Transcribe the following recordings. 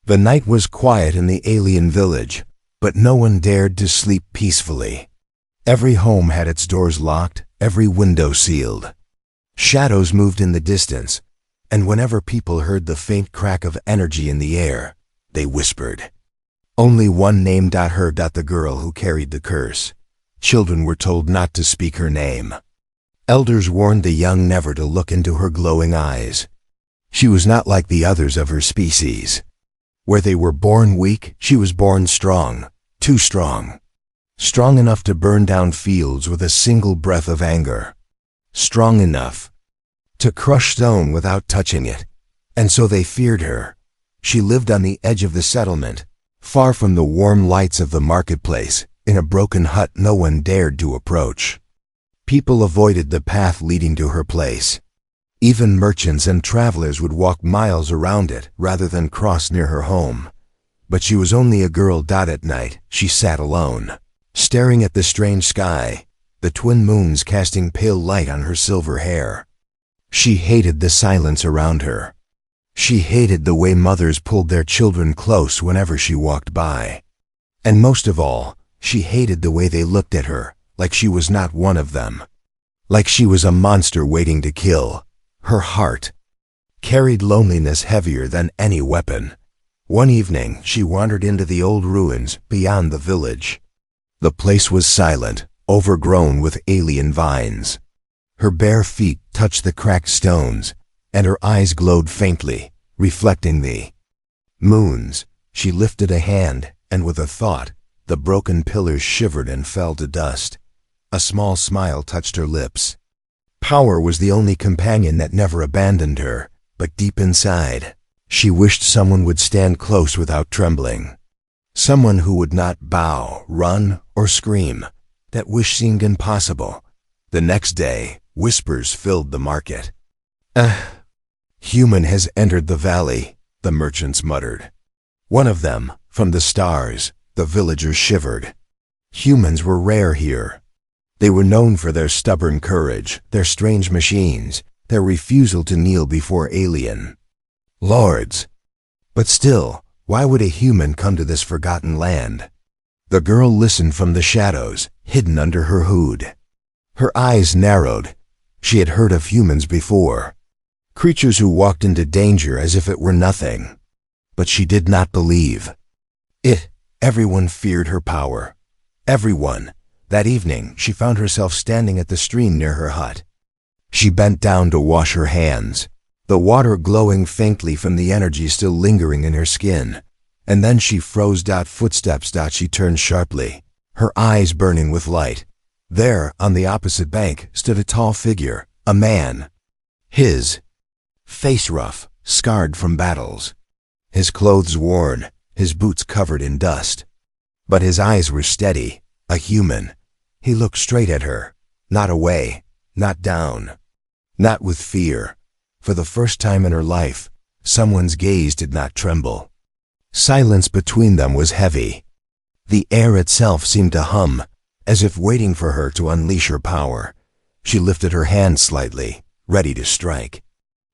The night was quiet in the alien village, but no one dared to sleep peacefully. Every home had its doors locked, every window sealed. Shadows moved in the distance, and whenever people heard the faint crack of energy in the air, they whispered. Only one name heard the girl who carried the curse. Children were told not to speak her name. Elders warned the young never to look into her glowing eyes. She was not like the others of her species. Where they were born weak, she was born strong, too strong. Strong enough to burn down fields with a single breath of anger. Strong enough to crush stone without touching it. And so they feared her. She lived on the edge of the settlement, far from the warm lights of the marketplace, in a broken hut no one dared to approach. People avoided the path leading to her place. Even merchants and travelers would walk miles around it rather than cross near her home. But she was only a girl. At night, she sat alone, staring at the strange sky, the twin moons casting pale light on her silver hair. She hated the silence around her. She hated the way mothers pulled their children close whenever she walked by. And most of all, she hated the way they looked at her, like she was not one of them. Like she was a monster waiting to kill. Her heart carried loneliness heavier than any weapon. One evening, she wandered into the old ruins beyond the village. The place was silent, overgrown with alien vines. Her bare feet touched the cracked stones, and her eyes glowed faintly, reflecting the moons. She lifted a hand, and with a thought, the broken pillars shivered and fell to dust. A small smile touched her lips. Power was the only companion that never abandoned her, but deep inside, she wished someone would stand close without trembling. Someone who would not bow, run, or scream. That wish seemed impossible. The next day, whispers filled the market. Human has entered the valley, the merchants muttered. One of them, from the stars, the villagers shivered. Humans were rare here. They were known for their stubborn courage, their strange machines, their refusal to kneel before alien lords. But still, why would a human come to this forgotten land? The girl listened from the shadows, hidden under her hood. Her eyes narrowed. She had heard of humans before. Creatures who walked into danger as if it were nothing. But she did not believe. Everyone feared her power. Everyone. That evening, she found herself standing at the stream near her hut. She bent down to wash her hands, the water glowing faintly from the energy still lingering in her skin. And then she froze. Footsteps. She turned sharply, her eyes burning with light. There, on the opposite bank, stood a tall figure, a man. His face rough, scarred from battles. His clothes worn, his boots covered in dust. But his eyes were steady, a human. He looked straight at her, not away, not down, not with fear. For the first time in her life, someone's gaze did not tremble. Silence between them was heavy. The air itself seemed to hum, as if waiting for her to unleash her power. She lifted her hand slightly, ready to strike.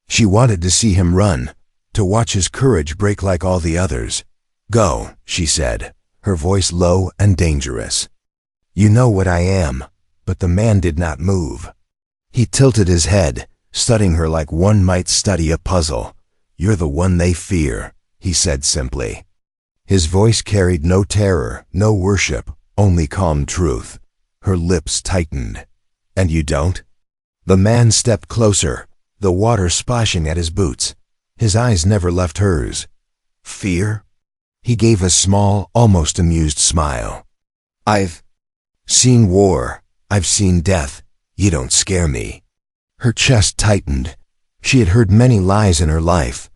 She wanted to see him run, to watch his courage break like all the others. "Go," she said, her voice low and dangerous. "You know what I am." But the man did not move. He tilted his head, studying her like one might study a puzzle. "You're the one they fear," he said simply. His voice carried no terror, no worship, only calm truth. Her lips tightened. "And you don't?" The man stepped closer, the water splashing at his boots. His eyes never left hers. "Fear?" He gave a small, almost amused smile. "I've seen war. I've seen death. You don't scare me." Her chest tightened. She had heard many lies in her life.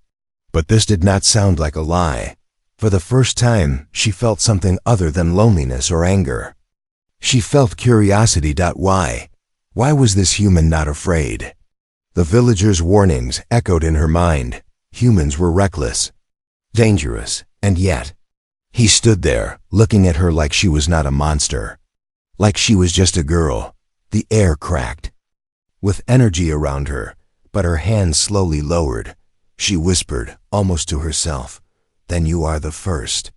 But this did not sound like a lie. For the first time, she felt something other than loneliness or anger. She felt curiosity. Why? Why was this human not afraid? The villagers' warnings echoed in her mind. Humans were reckless, dangerous, and yet he stood there, looking at her like she was not a monster. Like she was just a girl. The air cracked with energy around her, but her hands slowly lowered. She whispered, almost to herself, then you are the first."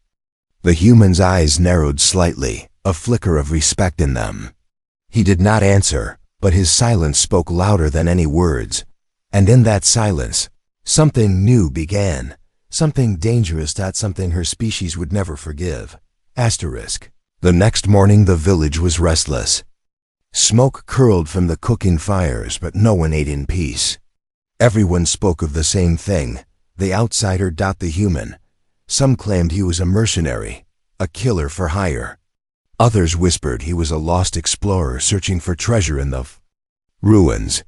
The human's eyes narrowed slightly, a flicker of respect in them. He did not answer, but his silence spoke louder than any words. And in that silence, something new began. Something dangerous, something her species would never forgive. Asterisk. The next morning the village was restless. Smoke curled from the cooking fires, but no one ate in peace. Everyone spoke of the same thing, the outsider. The human. Some claimed he was a mercenary, a killer for hire. Others whispered he was a lost explorer searching for treasure in the ruins.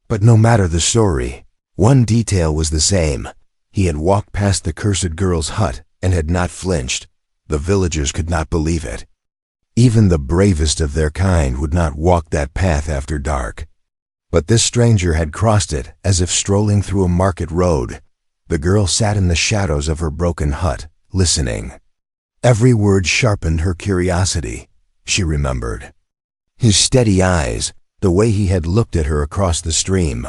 But no matter the story, one detail was the same. He had walked past the cursed girl's hut and had not flinched. The villagers could not believe it. Even the bravest of their kind would not walk that path after dark. But this stranger had crossed it as if strolling through a market road. The girl sat in the shadows of her broken hut, listening. Every word sharpened her curiosity. She remembered his steady eyes, the way he had looked at her across the stream.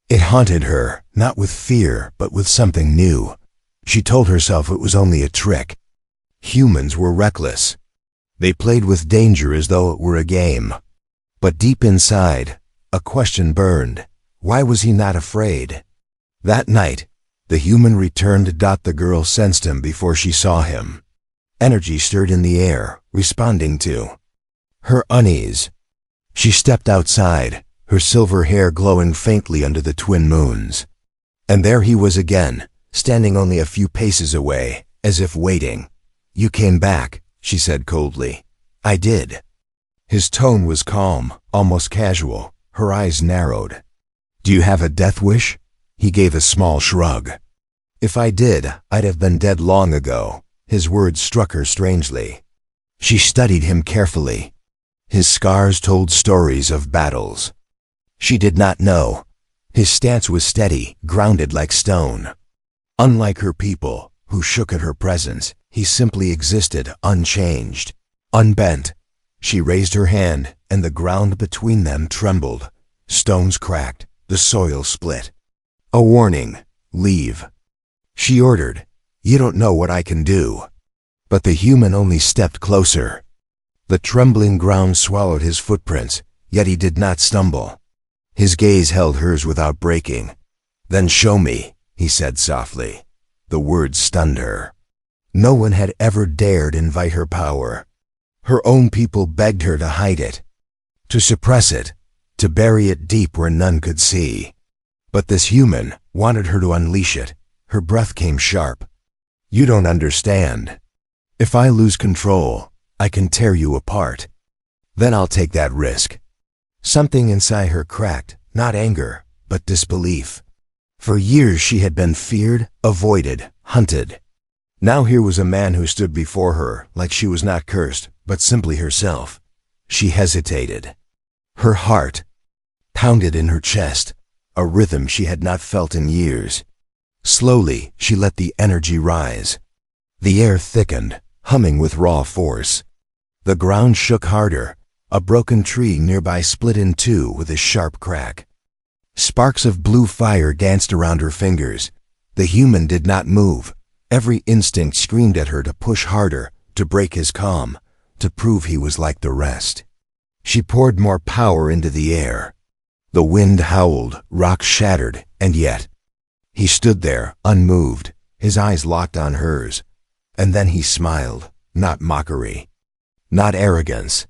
It haunted her, not with fear, but with something new. She told herself it was only a trick. Humans were reckless. They played with danger as though it were a game. But deep inside, a question burned. Why was he not afraid? That night, the human returned. The girl sensed him before she saw him. Energy stirred in the air, responding to her unease. She stepped outside, her silver hair glowing faintly under the twin moons. And there he was again, standing only a few paces away, as if waiting. "You came back," she said coldly. "I did." His tone was calm, almost casual. Her eyes narrowed. "Do you have a death wish?" He gave a small shrug. "If I did, I'd have been dead long ago." His words struck her strangely. She studied him carefully. His scars told stories of battles she did not know. His stance was steady, grounded like stone. Unlike her people, who shook at her presence, he simply existed, unchanged, unbent. She raised her hand, and the ground between them trembled. Stones cracked, the soil split. A warning, "Leave." She ordered, "You don't know what I can do." But the human only stepped closer. The trembling ground swallowed his footprints, yet he did not stumble. His gaze held hers without breaking. "Then show me," he said softly. The words stunned her. No one had ever dared invite her power. Her own people begged her to hide it, to suppress it, to bury it deep where none could see. But this human wanted her to unleash it. Her breath came sharp. "You don't understand. If I lose control, I can tear you apart. Then I'll take that risk." Something inside her cracked, not anger, but disbelief. For years she had been feared, avoided, hunted. Now here was a man who stood before her like she was not cursed, but simply herself. She hesitated. Her heart pounded in her chest, a rhythm she had not felt in years. Slowly, she let the energy rise. The air thickened, humming with raw force. The ground shook harder. A broken tree nearby split in two with a sharp crack. Sparks of blue fire danced around her fingers. The human did not move. Every instinct screamed at her to push harder, to break his calm, to prove he was like the rest. She poured more power into the air. The wind howled, rocks shattered, and yet he stood there, unmoved, his eyes locked on hers. And then he smiled, not mockery, not arrogance.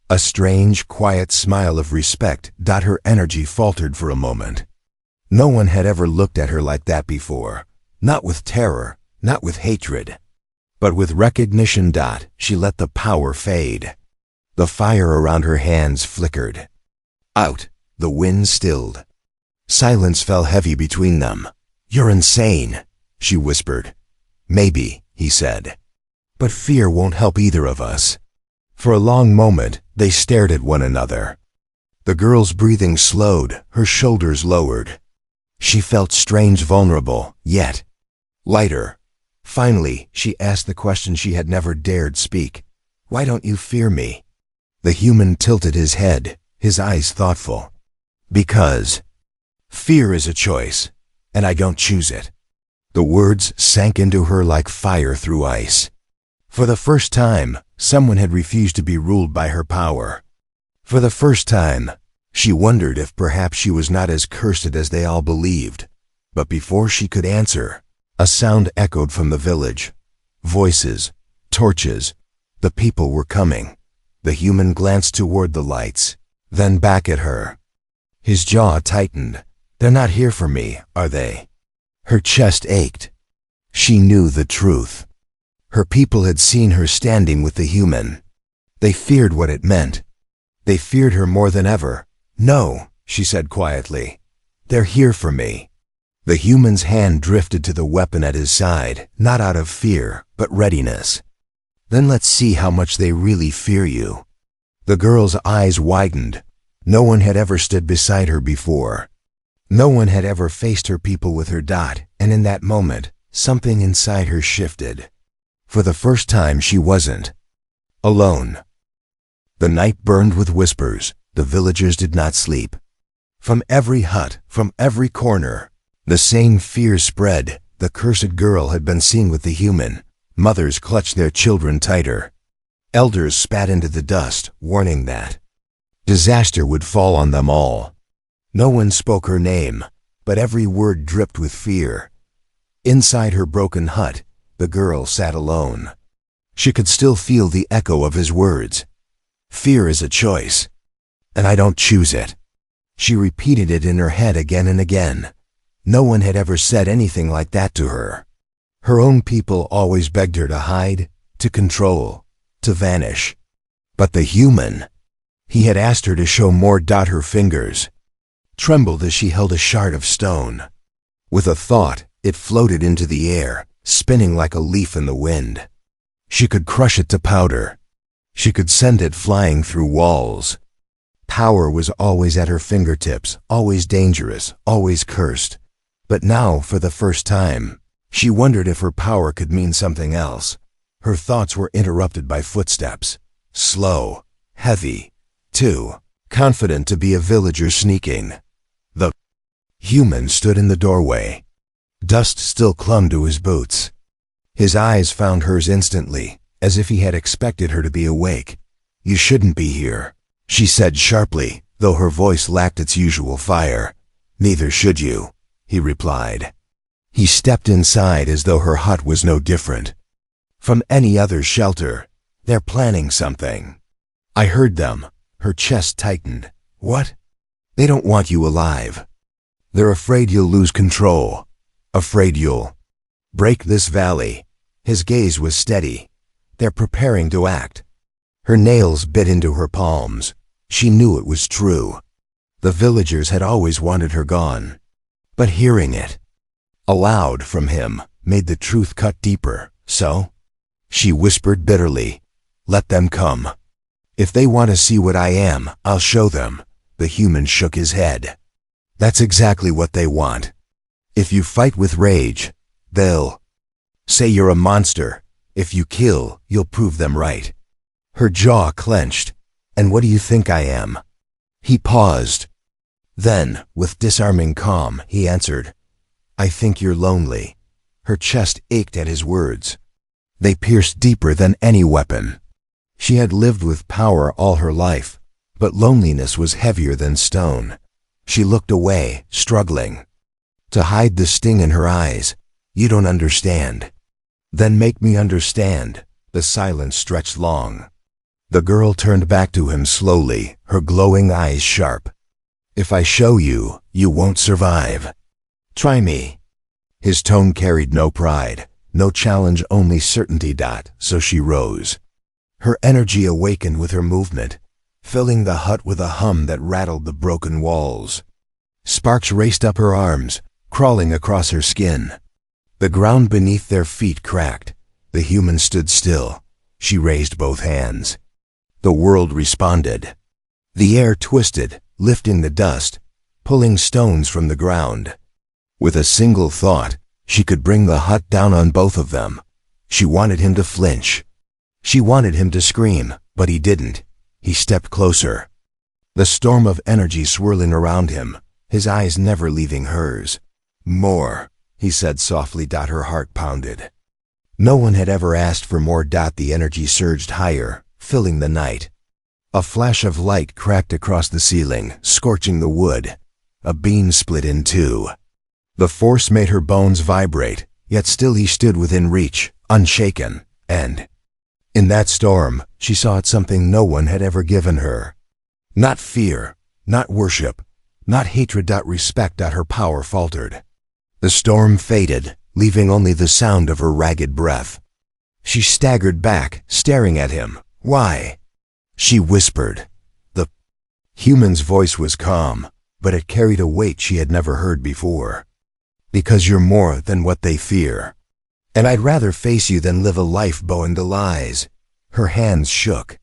A strange, quiet smile of respect. Her energy faltered for a moment. No one had ever looked at her like that before. Not with terror, not with hatred, but with recognition. She let the power fade. The fire around her hands flickered. Out, the wind stilled. Silence fell heavy between them. "You're insane," she whispered. "Maybe," he said. "But fear won't help either of us." For a long moment, they stared at one another. The girl's breathing slowed, her shoulders lowered. She felt strange, vulnerable, yet lighter. Finally, she asked the question she had never dared speak. "Why don't you fear me?" The human tilted his head, his eyes thoughtful. "Because fear is a choice, and I don't choose it." The words sank into her like fire through ice. For the first time, someone had refused to be ruled by her power. For the first time, she wondered if perhaps she was not as cursed as they all believed. But before she could answer, a sound echoed from the village. Voices, torches. The people were coming. The human glanced toward the lights, then back at her. His jaw tightened. They're not here for me, are they? Her chest ached. She knew the truth. Her people had seen her standing with the human. They feared what it meant. They feared her more than ever. No, she said quietly. They're here for me. The human's hand drifted to the weapon at his side, not out of fear, but readiness. Then let's see how much they really fear you. The girl's eyes widened. No one had ever stood beside her before. No one had ever faced her people with her dot, and in that moment, something inside her shifted. For the first time, she wasn't alone. The night burned with whispers. The villagers did not sleep. From every hut, from every corner, the same fear spread. The cursed girl had been seen with the human. Mothers clutched their children tighter. Elders spat into the dust, warning that disaster would fall on them all. No one spoke her name, but every word dripped with fear. Inside her broken hut, the girl sat alone. She could still feel the echo of his words. Fear is a choice, and I don't choose it. She repeated it in her head again and again. No one had ever said anything like that to her. Her own people always begged her to hide, to control, to vanish. But the human, he had asked her to show more. Her fingers trembled as she held a shard of stone. With a thought, it floated into the air, spinning like a leaf in the wind. She could crush it to powder. She could send it flying through walls. Power was always at her fingertips, always dangerous, always cursed. But now, for the first time, she wondered if her power could mean something else. Her thoughts were interrupted by footsteps. Slow, heavy, too confident to be a villager sneaking. The human stood in the doorway. Dust still clung to his boots. His eyes found hers instantly, as if he had expected her to be awake. You shouldn't be here, she said sharply, though her voice lacked its usual fire. Neither should you, he replied. He stepped inside as though her hut was no different from any other shelter. They're planning something. I heard them. Her chest tightened. What? They don't want you alive. They're afraid you'll lose control. Afraid you'll break this valley. His gaze was steady. They're preparing to act. Her nails bit into her palms. She knew it was true. The villagers had always wanted her gone. But hearing it aloud from him made the truth cut deeper. So? She whispered bitterly. Let them come. If they want to see what I am, I'll show them. The human shook his head. That's exactly what they want. If you fight with rage, they'll say you're a monster. If you kill, you'll prove them right. Her jaw clenched. And what do you think I am? He paused. Then, with disarming calm, he answered, I think you're lonely. Her chest ached at his words. They pierced deeper than any weapon. She had lived with power all her life, but loneliness was heavier than stone. She looked away, struggling to hide the sting in her eyes. You don't understand. Then make me understand. The silence stretched long. The girl turned back to him slowly, her glowing eyes sharp. If I show you, you won't survive. Try me. His tone carried no pride, no challenge, only certainty. So she rose. Her energy awakened with her movement, filling the hut with a hum that rattled the broken walls. Sparks raced up her arms, crawling across her skin. The ground beneath their feet cracked. The human stood still. She raised both hands. The world responded. The air twisted, lifting the dust, pulling stones from the ground. With a single thought, she could bring the hut down on both of them. She wanted him to flinch. She wanted him to scream, but he didn't. He stepped closer. The storm of energy swirling around him, his eyes never leaving hers. More. he said softly. Her heart pounded. No one had ever asked for more. The energy surged higher, filling the night. A flash of light cracked across the ceiling, scorching the wood. A beam split in two. The force made her bones vibrate, yet still he stood within reach, unshaken, and in that storm, she saw something no one had ever given her. Not fear, not worship, not hatred. Respect. Her power faltered. The storm faded, leaving only the sound of her ragged breath. She staggered back, staring at him. Why? She whispered. The human's voice was calm, but it carried a weight she had never heard before. Because you're more than what they fear. And I'd rather face you than live a life bowing to lies. Her hands shook.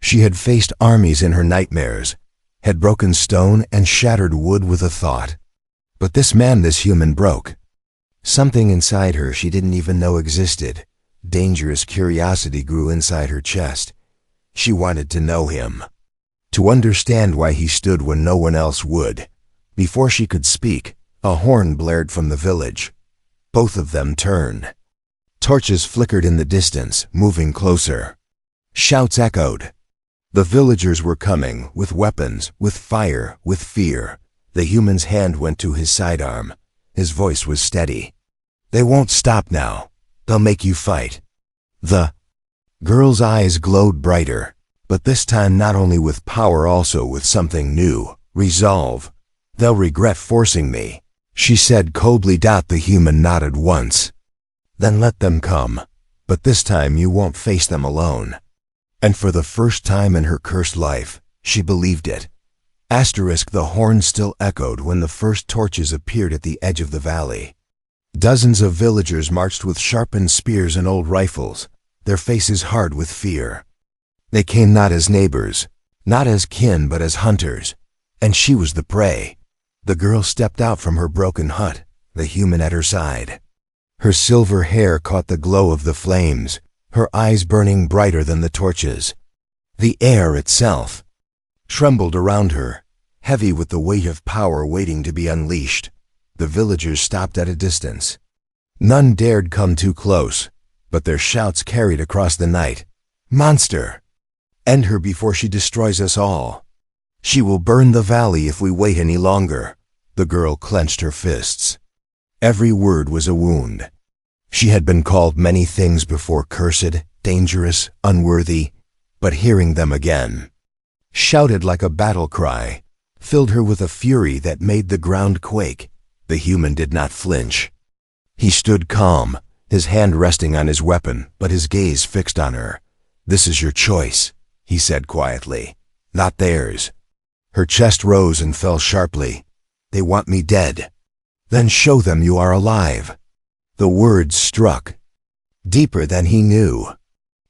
She had faced armies in her nightmares, had broken stone and shattered wood with a thought. But this man, this human, broke. Something inside her she didn't even know existed. Dangerous curiosity grew inside her chest. She wanted to know him, to understand why he stood when no one else would. Before she could speak, a horn blared from the village. Both of them turned. Torches flickered in the distance, moving closer. Shouts echoed. The villagers were coming, with weapons, with fire, with fear. The human's hand went to his sidearm. His voice was steady. They won't stop now. They'll make you fight. The girl's eyes glowed brighter, but this time not only with power, also with something new, resolve. They'll regret forcing me, she said coldly. The human nodded once. Then let them come, but this time you won't face them alone. And for the first time in her cursed life, she believed it. The horn still echoed when the first torches appeared at the edge of the valley. Dozens of villagers marched with sharpened spears and old rifles, their faces hard with fear. They came not as neighbors, not as kin, but as hunters, and she was the prey. The girl stepped out from her broken hut, the human at her side. Her silver hair caught the glow of the flames, her eyes burning brighter than the torches. The air itself trembled around her, heavy with the weight of power waiting to be unleashed. The villagers stopped at a distance. None dared come too close, but their shouts carried across the night. Monster! End her before she destroys us all. She will burn the valley if we wait any longer. The girl clenched her fists. Every word was a wound. She had been called many things before: cursed, dangerous, unworthy, but hearing them again, shouted like a battle cry, filled her with a fury that made the ground quake. The human did not flinch. He stood calm, his hand resting on his weapon, but his gaze fixed on her. This is your choice, he said quietly, not theirs. Her chest rose and fell sharply. They want me dead. Then show them you are alive. The words struck deeper than he knew.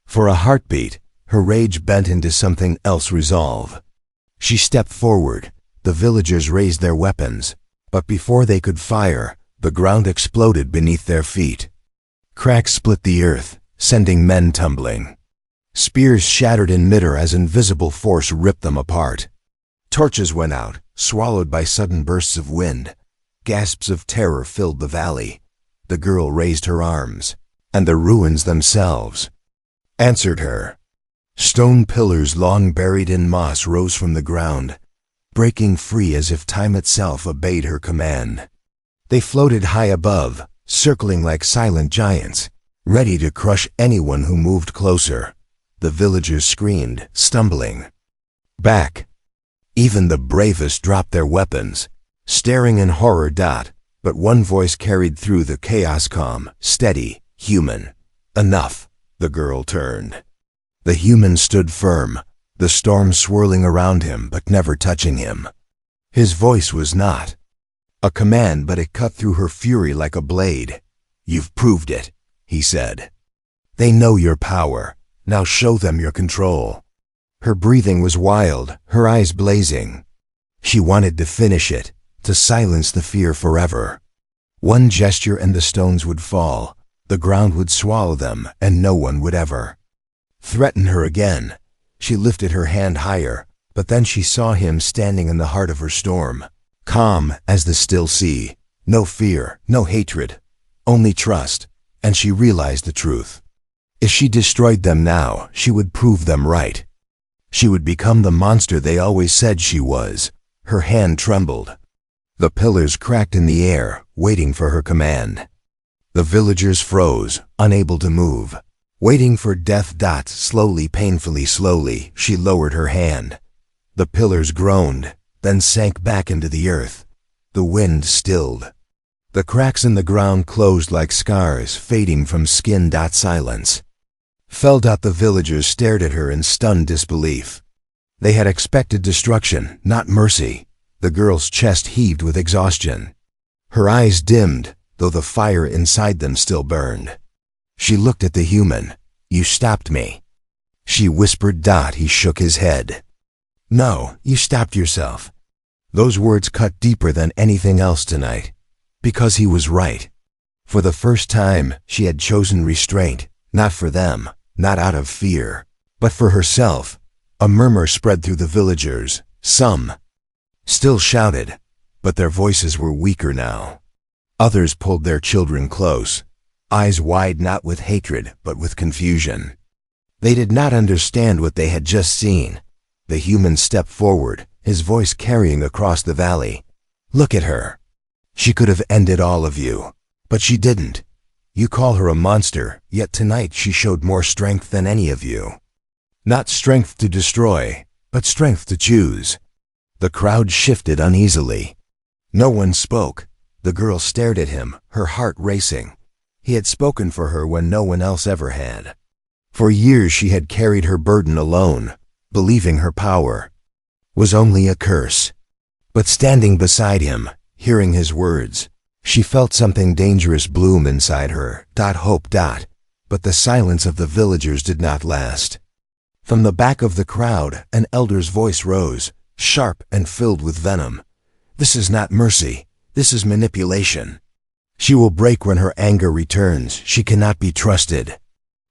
For a heartbeat, her rage bent into something else: resolve. She stepped forward. The villagers raised their weapons, but before they could fire, the ground exploded beneath their feet. Cracks split the earth, sending men tumbling. Spears shattered in midair as invisible force ripped them apart. Torches went out, swallowed by sudden bursts of wind. Gasps of terror filled the valley. The girl raised her arms, and the ruins themselves answered her. Stone pillars long buried in moss rose from the ground, breaking free as if time itself obeyed her command. They floated high above, circling like silent giants, ready to crush anyone who moved closer. The villagers screamed, stumbling back. Even the bravest dropped their weapons, staring in horror. But one voice carried through the chaos: calm, steady, human. Enough. The girl turned. The human stood firm, the storm swirling around him but never touching him. His voice was not a command, but it cut through her fury like a blade. You've proved it, he said. They know your power. Now show them your control. Her breathing was wild, her eyes blazing. She wanted to finish it, to silence the fear forever. One gesture and the stones would fall, the ground would swallow them, and no one would ever threaten her again. She lifted her hand higher, but then she saw him standing in the heart of her storm, calm as the still sea. No fear, no hatred, only trust, and she realized the truth. If she destroyed them now, she would prove them right. She would become the monster they always said she was. Her hand trembled. The pillars cracked in the air, waiting for her command. The villagers froze, unable to move, waiting for death. Slowly, painfully slowly, she lowered her hand. The pillars groaned, then sank back into the earth. The wind stilled. The cracks in the ground closed like scars, fading from skin. Silence fell. The villagers stared at her in stunned disbelief. They had expected destruction, not mercy. The girl's chest heaved with exhaustion. Her eyes dimmed, though the fire inside them still burned. She looked at the human. "You stopped me," she whispered. He shook his head. "No, you stopped yourself." Those words cut deeper than anything else tonight. Because he was right. For the first time, she had chosen restraint, not for them, not out of fear, but for herself. A murmur spread through the villagers. Some still shouted, but their voices were weaker now. Others pulled their children close, eyes wide, not with hatred, but with confusion. They did not understand what they had just seen. The human stepped forward, his voice carrying across the valley. "Look at her. She could have ended all of you, but she didn't. You call her a monster, yet tonight she showed more strength than any of you. Not strength to destroy, but strength to choose." The crowd shifted uneasily. No one spoke. The girl stared at him, her heart racing. He had spoken for her when no one else ever had. For years she had carried her burden alone, believing her power was only a curse. But standing beside him, hearing his words, she felt something dangerous bloom inside her. Hope. But the silence of the villagers did not last. From the back of the crowd, an elder's voice rose, sharp and filled with venom. "This is not mercy. This is manipulation. She will break when her anger returns. She cannot be trusted."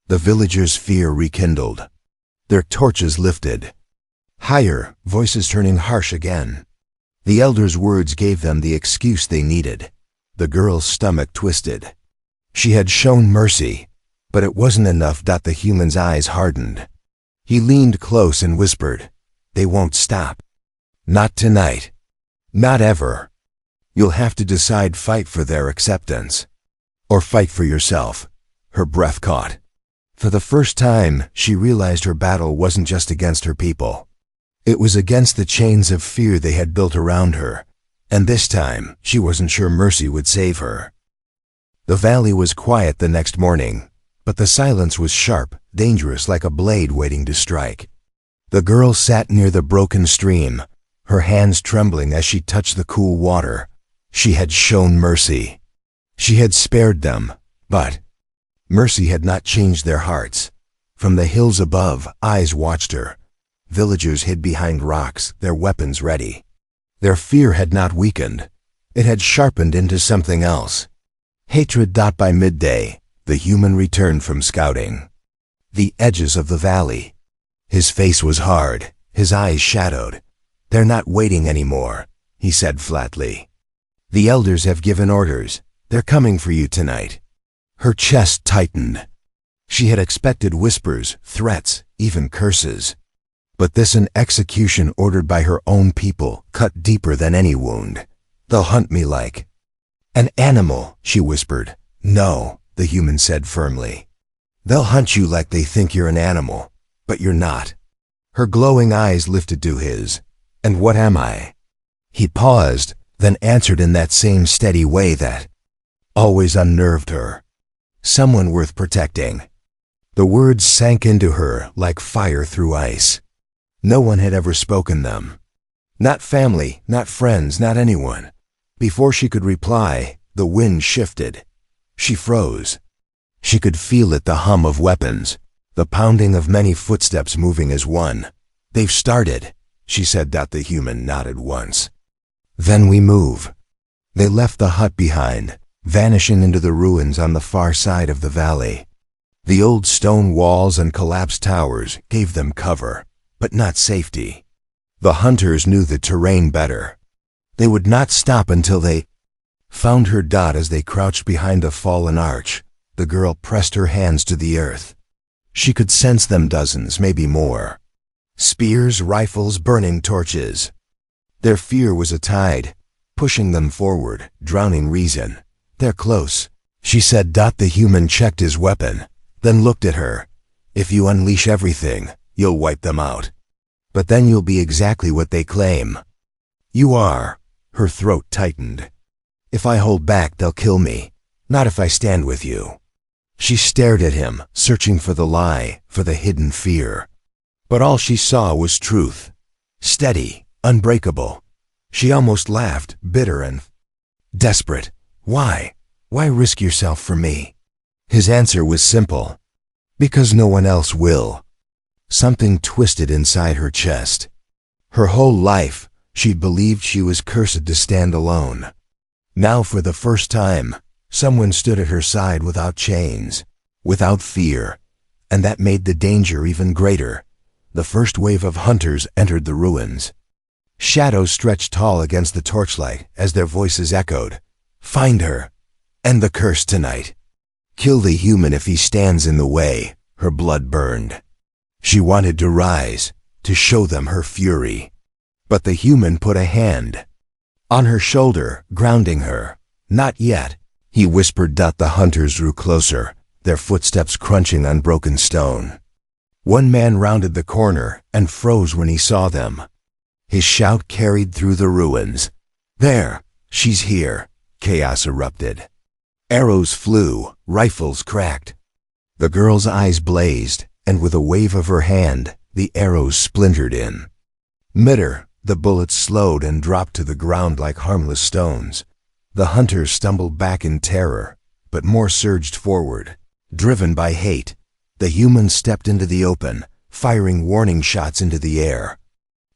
The villagers' fear rekindled. Their torches lifted. Higher, voices turning harsh again. The elder's words gave them the excuse they needed. The girl's stomach twisted. She had shown mercy, but it wasn't enough. The human's eyes hardened. He leaned close and whispered, "They won't stop. Not tonight. Not ever. You'll have to decide, fight for their acceptance, or fight for yourself." Her breath caught. For the first time, she realized her battle wasn't just against her people. It was against the chains of fear they had built around her, and this time, she wasn't sure mercy would save her. The valley was quiet the next morning, but the silence was sharp, dangerous, like a blade waiting to strike. The girl sat near the broken stream, her hands trembling as she touched the cool water. She had shown mercy. She had spared them, but mercy had not changed their hearts. From the hills above, eyes watched her. Villagers hid behind rocks, their weapons ready. Their fear had not weakened. It had sharpened into something else. Hatred. By midday, the human returned from scouting the edges of the valley. His face was hard, his eyes shadowed. "They're not waiting anymore," he said flatly. "The elders have given orders. They're coming for you tonight." Her chest tightened. She had expected whispers, threats, even curses. But this, an execution ordered by her own people, cut deeper than any wound. "They'll hunt me like an animal," she whispered. "No," the human said firmly. "They'll hunt you like they think you're an animal, but you're not." Her glowing eyes lifted to his. "And what am I?" He paused, then answered in that same steady way that always unnerved her. "Someone worth protecting." The words sank into her like fire through ice. No one had ever spoken them. Not family, not friends, not anyone. Before she could reply, the wind shifted. She froze. She could feel it, the hum of weapons, the pounding of many footsteps moving as one. "They've started," she said. The human nodded once. "Then we move." They left the hut behind, vanishing into the ruins on the far side of the valley. The old stone walls and collapsed towers gave them cover, but not safety. The hunters knew the terrain better. They would not stop until they found her dot as they crouched behind a fallen arch. The girl pressed her hands to the earth. She could sense them, dozens, maybe more. Spears, rifles, burning torches. Their fear was a tide, pushing them forward, drowning reason. They're close, she said. The human checked his weapon, then looked at her. If you unleash everything, you'll wipe them out. But then you'll be exactly what they claim. You are. Her throat tightened. If I hold back, they'll kill me. Not if I stand with you. She stared at him, searching for the lie, for the hidden fear. But all she saw was truth. Steady, unbreakable. She almost laughed, bitter and desperate. Why? Why risk yourself for me? His answer was simple. Because no one else will. Something twisted inside her chest. Her whole life, she'd believed she was cursed to stand alone. Now, for the first time, someone stood at her side without chains, without fear, and that made the danger even greater. The first wave of hunters entered the ruins. Shadows stretched tall against the torchlight as their voices echoed. Find her. End the curse tonight. Kill the human if he stands in the way. Her blood burned. She wanted to rise, to show them her fury. But the human put a hand on her shoulder, grounding her. Not yet, he whispered. The hunters drew closer, their footsteps crunching unbroken stone. One man rounded the corner and froze when he saw them. His shout carried through the ruins. There, she's here. Chaos erupted. Arrows flew, rifles cracked. The girl's eyes blazed, and with a wave of her hand, the arrows splintered in. Mid-air, the bullets slowed and dropped to the ground like harmless stones. The hunters stumbled back in terror, but more surged forward, driven by hate. The human stepped into the open, firing warning shots into the air.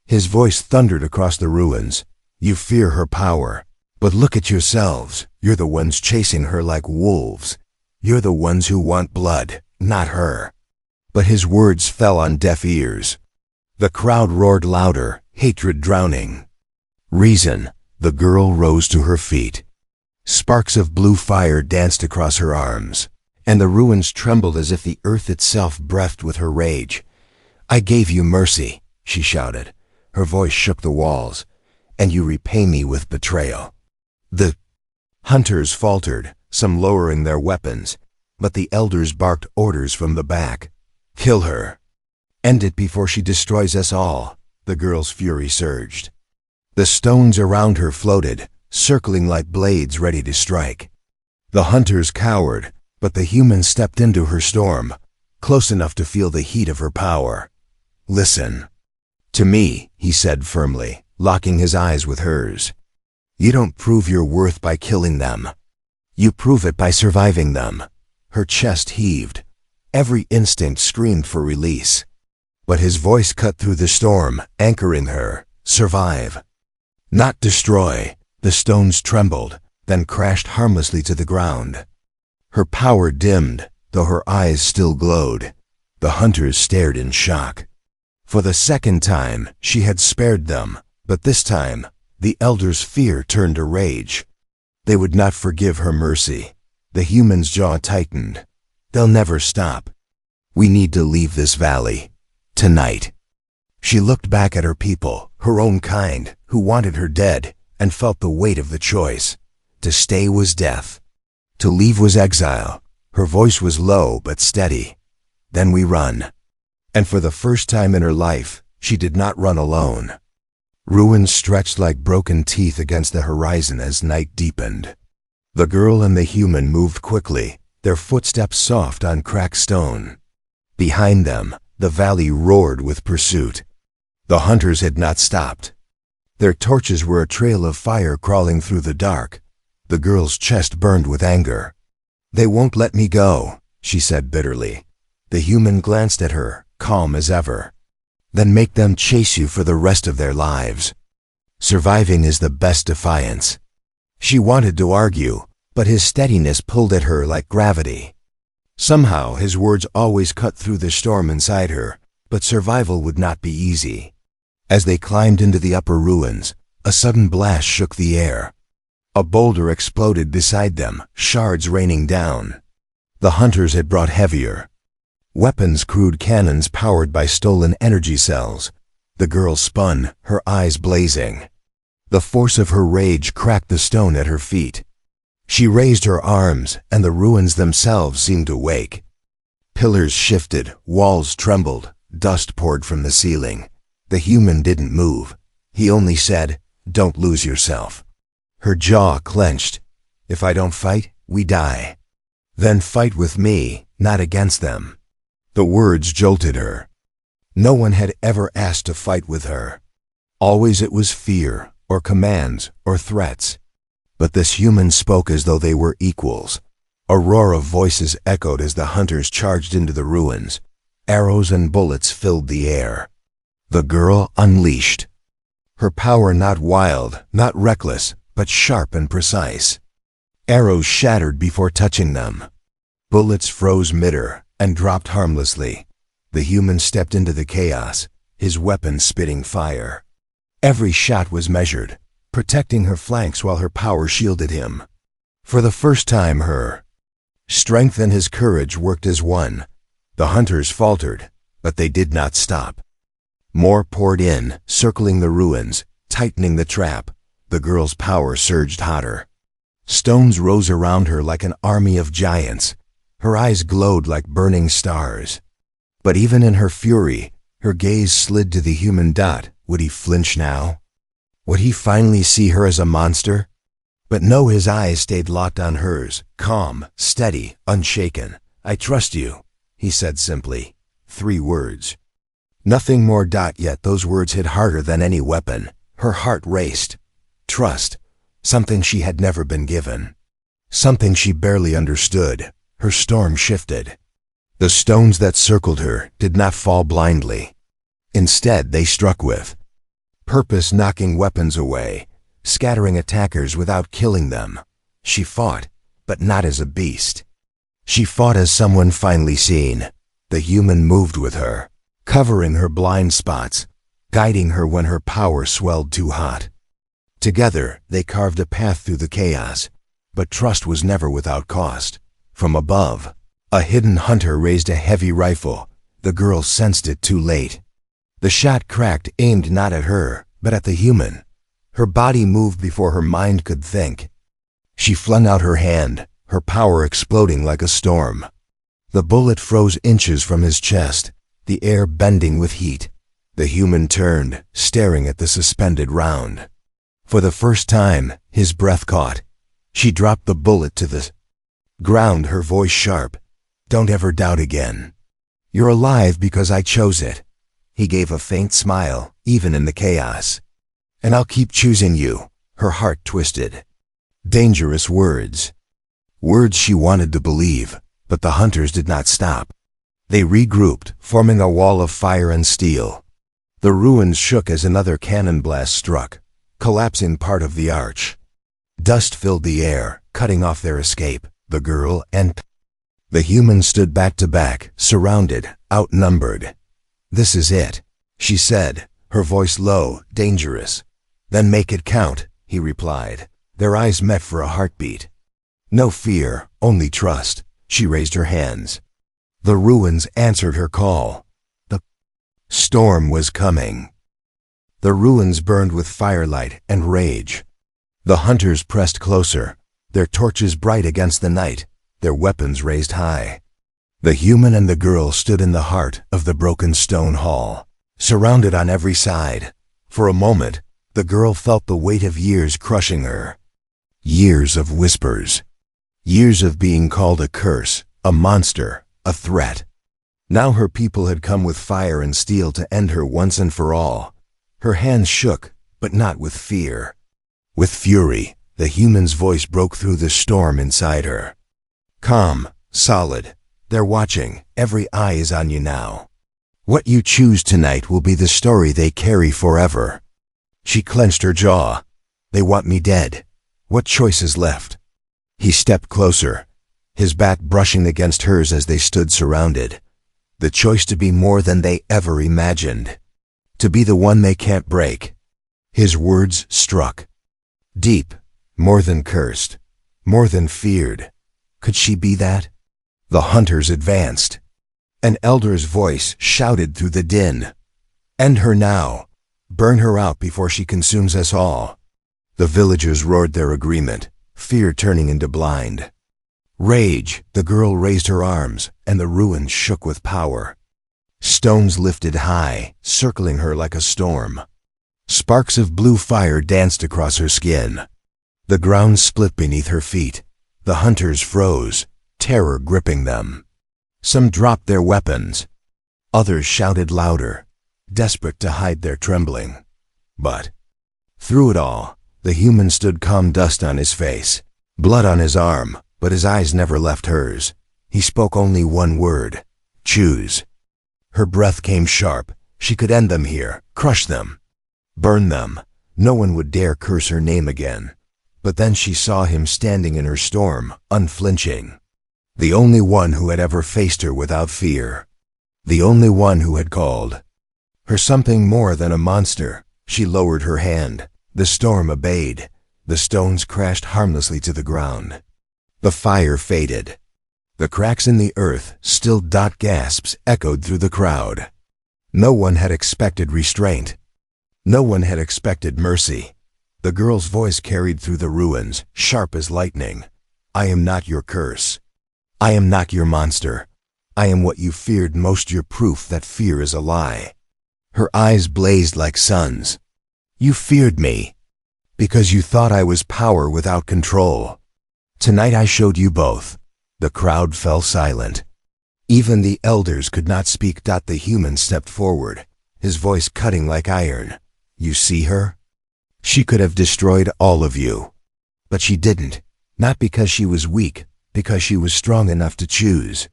His voice thundered across the ruins. You fear her power, but look at yourselves. You're the ones chasing her like wolves. You're the ones who want blood, not her. But his words fell on deaf ears. The crowd roared louder, hatred drowning. Reason. The girl rose to her feet. Sparks of blue fire danced across her arms, and the ruins trembled as if the earth itself breathed with her rage. I gave you mercy, she shouted. Her voice shook the walls. And you repay me with betrayal. The hunters faltered, some lowering their weapons, but the elders barked orders from the back. Kill her. End it before she destroys us all. The girl's fury surged. The stones around her floated, circling like blades ready to strike. The hunters cowered, but the human stepped into her storm, close enough to feel the heat of her power. Listen to me, he said firmly, locking his eyes with hers. You don't prove your worth by killing them. You prove it by surviving them. Her chest heaved. Every instinct screamed for release. But his voice cut through the storm, anchoring her. Survive. Not destroy. The stones trembled, then crashed harmlessly to the ground. Her power dimmed, though her eyes still glowed. The hunters stared in shock. For the second time, she had spared them, but this time, the elders' fear turned to rage. They would not forgive her mercy. The human's jaw tightened. They'll never stop. We need to leave this valley. Tonight. She looked back at her people, her own kind, who wanted her dead, and felt the weight of the choice. To stay was death. To leave was exile. Her voice was low but steady. Then we run. And for the first time in her life, she did not run alone. Ruins stretched like broken teeth against the horizon as night deepened. The girl and the human moved quickly, their footsteps soft on cracked stone. Behind them, the valley roared with pursuit. The hunters had not stopped. Their torches were a trail of fire crawling through the dark. The girl's chest burned with anger. They won't let me go, she said bitterly. The human glanced at her, calm as ever. Then make them chase you for the rest of their lives. Surviving is the best defiance. She wanted to argue, but his steadiness pulled at her like gravity. Somehow his words always cut through the storm inside her, but survival would not be easy. As they climbed into the upper ruins, a sudden blast shook the air. A boulder exploded beside them, shards raining down. The hunters had brought heavier weapons, crude cannons powered by stolen energy cells. The girl spun, her eyes blazing. The force of her rage cracked the stone at her feet. She raised her arms, and the ruins themselves seemed to wake. Pillars shifted, walls trembled, dust poured from the ceiling. The human didn't move. He only said, "Don't lose yourself." Her jaw clenched. "If I don't fight, we die." "Then fight with me, not against them." The words jolted her. No one had ever asked to fight with her. Always it was fear, or commands, or threats. But this human spoke as though they were equals. A roar of voices echoed as the hunters charged into the ruins. Arrows and bullets filled the air. The girl unleashed. Her power not wild, not reckless, but sharp and precise. Arrows shattered before touching them. Bullets froze midair and dropped harmlessly. The human stepped into the chaos, his weapon spitting fire. Every shot was measured, protecting her flanks while her power shielded him. For the first time, her strength and his courage worked as one. The hunters faltered, but they did not stop. More poured in, circling the ruins, tightening the trap. The girl's power surged hotter. Stones rose around her like an army of giants. Her eyes glowed like burning stars. But even in her fury, her gaze slid to the human dot. Would he flinch now? Would he finally see her as a monster? But no, his eyes stayed locked on hers, calm, steady, unshaken. "I trust you," he said simply. 3 words. Nothing more. Yet those words hit harder than any weapon. Her heart raced. Trust. Something she had never been given. Something she barely understood. Her storm shifted. The stones that circled her did not fall blindly. Instead, they struck with purpose, knocking weapons away, scattering attackers without killing them. She fought, but not as a beast. She fought as someone finally seen. The human moved with her, covering her blind spots, guiding her when her power swelled too hot. Together, they carved a path through the chaos, but trust was never without cost. From above, a hidden hunter raised a heavy rifle. The girl sensed it too late. The shot cracked, aimed not at her, but at the human. Her body moved before her mind could think. She flung out her hand, her power exploding like a storm. The bullet froze inches from his chest, the air bending with heat. The human turned, staring at the suspended round. For the first time, his breath caught. She dropped the bullet to the ground, her voice sharp. "Don't ever doubt again. You're alive because I chose it." He gave a faint smile, even in the chaos. "And I'll keep choosing you." Her heart twisted. Dangerous words. Words she wanted to believe, but the hunters did not stop. They regrouped, forming a wall of fire and steel. The ruins shook as another cannon blast struck, collapsing part of the arch. Dust filled the air, cutting off their escape. The girl and the human stood back to back, surrounded, outnumbered. "This is it," she said, her voice low, dangerous. "Then make it count," he replied. Their eyes met for a heartbeat. No fear, only trust. She raised her hands. The ruins answered her call. The storm was coming. The ruins burned with firelight and rage. The hunters pressed closer, their torches bright against the night, their weapons raised high. The human and the girl stood in the heart of the broken stone hall, surrounded on every side. For a moment, the girl felt the weight of years crushing her. Years of whispers. Years of being called a curse, a monster, a threat. Now her people had come with fire and steel to end her once and for all. Her hands shook, but not with fear. With fury, the human's voice broke through the storm inside her. "Calm, solid. They're watching. Every eye is on you now. What you choose tonight will be the story they carry forever." She clenched her jaw. "They want me dead. What choice is left?" He stepped closer, his back brushing against hers as they stood surrounded. The choice to be more than they ever imagined. To be the one they can't break. His words struck. Deep, more than cursed, more than feared. Could she be that? The hunters advanced. An elder's voice shouted through the din. End her now. Burn her out before she consumes us all. The villagers roared their agreement, fear turning into blind rage. The girl raised her arms, and the ruins shook with power. Stones lifted high, circling her like a storm. Sparks of blue fire danced across her skin. The ground split beneath her feet. The hunters froze, terror gripping them. Some dropped their weapons. Others shouted louder, desperate to hide their trembling. But through it all, the human stood calm, dust on his face, blood on his arm, but his eyes never left hers. He spoke only one word: choose. Her breath came sharp. She could end them here, crush them, burn them. No one would dare curse her name again. But then she saw him standing in her storm, unflinching. The only one who had ever faced her without fear. The only one who had called her something more than a monster. She lowered her hand. The storm obeyed. The stones crashed harmlessly to the ground. The fire faded. The cracks in the earth, still dot gasps, echoed through the crowd. No one had expected restraint. No one had expected mercy. The girl's voice carried through the ruins, sharp as lightning. I am not your curse. I am not your monster. I am what you feared most, your proof that fear is a lie. Her eyes blazed like suns. You feared me because you thought I was power without control. Tonight I showed you both. The crowd fell silent. Even the elders could not speak. The human stepped forward, his voice cutting like iron. You see her? She could have destroyed all of you. But she didn't. Not because she was weak, because she was strong enough to choose.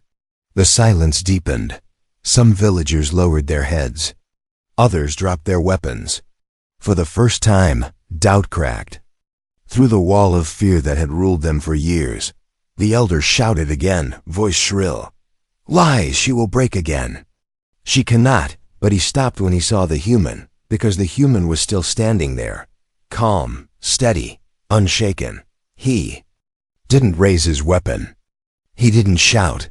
The silence deepened. Some villagers lowered their heads. Others dropped their weapons. For the first time, doubt cracked. Through the wall of fear that had ruled them for years, the elder shouted again, voice shrill. Lies, she will break again. She cannot. But he stopped when he saw the human, because the human was still standing there, calm, steady, unshaken. He didn't raise his weapon. He didn't shout.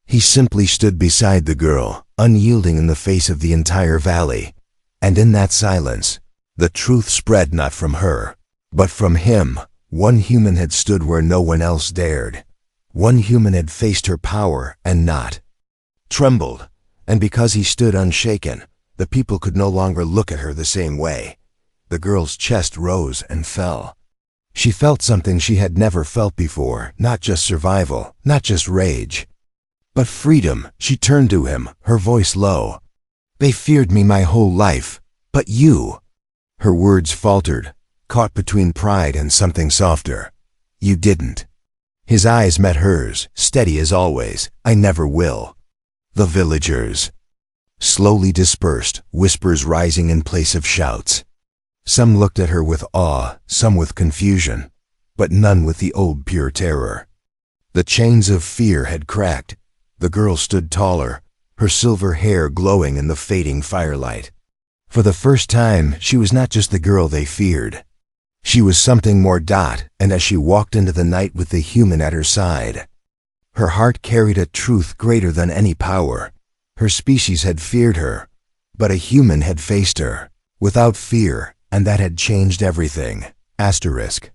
He simply stood beside the girl, unyielding in the face of the entire valley. And in that silence, the truth spread not from her, but from him. One human had stood where no one else dared. One human had faced her power and not trembled. And because he stood unshaken, the people could no longer look at her the same way. The girl's chest rose and fell. She felt something she had never felt before, not just survival, not just rage, but freedom. She turned to him, her voice low. They feared me my whole life, but you. Her words faltered, caught between pride and something softer. You didn't. His eyes met hers, steady as always. I never will. The villagers slowly dispersed, whispers rising in place of shouts. Some looked at her with awe, some with confusion, but none with the old pure terror. The chains of fear had cracked. The girl stood taller, her silver hair glowing in the fading firelight. For the first time, she was not just the girl they feared. She was something more. And as she walked into the night with the human at her side, her heart carried a truth greater than any power. Her species had feared her, but a human had faced her without fear, and that had changed everything. Asterisk.